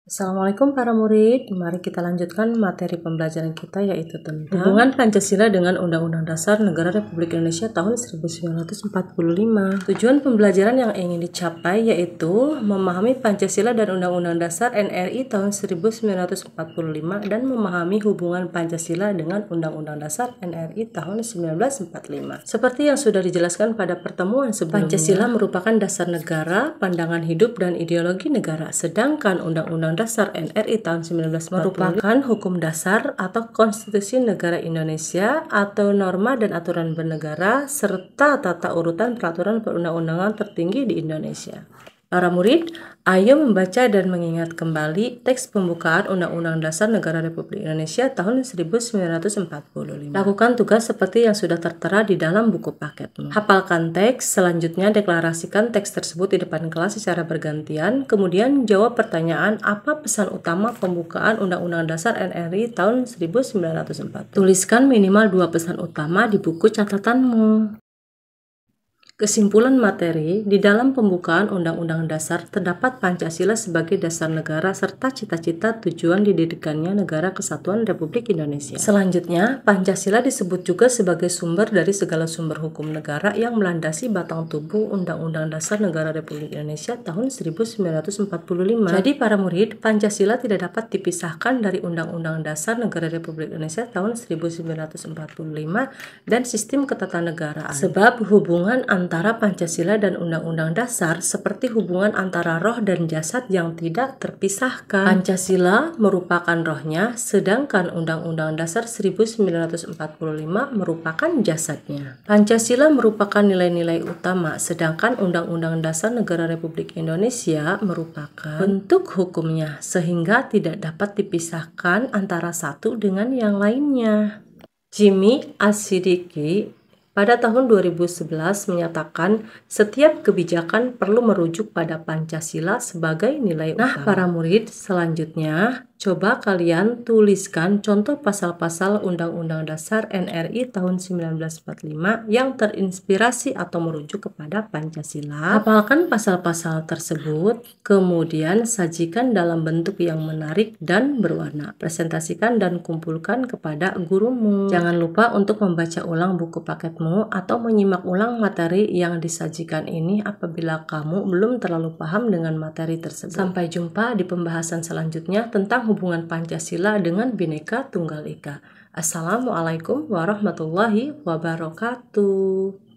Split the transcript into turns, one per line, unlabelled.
Assalamualaikum para murid, mari kita lanjutkan materi pembelajaran kita yaitu tentang hubungan Pancasila dengan Undang-Undang Dasar Negara Republik Indonesia tahun 1945. Tujuan pembelajaran yang ingin dicapai yaitu memahami Pancasila dan Undang-Undang Dasar NRI tahun 1945 dan memahami hubungan Pancasila dengan Undang-Undang Dasar NRI tahun 1945. Seperti yang sudah dijelaskan pada pertemuan sebelumnya, Pancasila merupakan dasar negara, pandangan hidup dan ideologi negara, sedangkan Undang-Undang Dasar NRI tahun 1945 merupakan hukum dasar atau konstitusi negara Indonesia atau norma dan aturan bernegara serta tata urutan peraturan perundang-undangan tertinggi di Indonesia. Para murid, ayo membaca dan mengingat kembali teks pembukaan Undang-Undang Dasar Negara Republik Indonesia tahun 1945. Lakukan tugas seperti yang sudah tertera di dalam buku paketmu. Hafalkan teks, selanjutnya deklarasikan teks tersebut di depan kelas secara bergantian, kemudian jawab pertanyaan apa pesan utama pembukaan Undang-Undang Dasar NRI tahun 1945. Tuliskan minimal 2 pesan utama di buku catatanmu. Kesimpulan materi, di dalam pembukaan Undang-Undang Dasar terdapat Pancasila sebagai dasar negara serta cita-cita tujuan didirikannya Negara Kesatuan Republik Indonesia. Selanjutnya, Pancasila disebut juga sebagai sumber dari segala sumber hukum negara yang melandasi batang tubuh Undang-Undang Dasar Negara Republik Indonesia tahun 1945. Jadi para murid, Pancasila tidak dapat dipisahkan dari Undang-Undang Dasar Negara Republik Indonesia tahun 1945 dan sistem ketatanegaraan. Sebab hubungan antara Pancasila dan Undang-Undang Dasar seperti hubungan antara roh dan jasad yang tidak terpisahkan. Pancasila merupakan rohnya, sedangkan Undang-Undang Dasar 1945 merupakan jasadnya. Pancasila merupakan nilai-nilai utama, sedangkan Undang-Undang Dasar Negara Republik Indonesia merupakan bentuk hukumnya, sehingga tidak dapat dipisahkan antara satu dengan yang lainnya. Jimmy As-Siddiqui pada tahun 2011 menyatakan setiap kebijakan perlu merujuk pada Pancasila sebagai nilai utama. Nah, para murid, selanjutnya coba kalian tuliskan contoh pasal-pasal Undang-Undang Dasar NRI tahun 1945 yang terinspirasi atau merujuk kepada Pancasila. Hafalkan pasal-pasal tersebut, kemudian sajikan dalam bentuk yang menarik dan berwarna. Presentasikan dan kumpulkan kepada gurumu. Jangan lupa untuk membaca ulang buku paketmu atau menyimak ulang materi yang disajikan ini apabila kamu belum terlalu paham dengan materi tersebut. Sampai jumpa di pembahasan selanjutnya tentang hubungan Pancasila dengan Bhinneka Tunggal Ika. Assalamualaikum warahmatullahi wabarakatuh.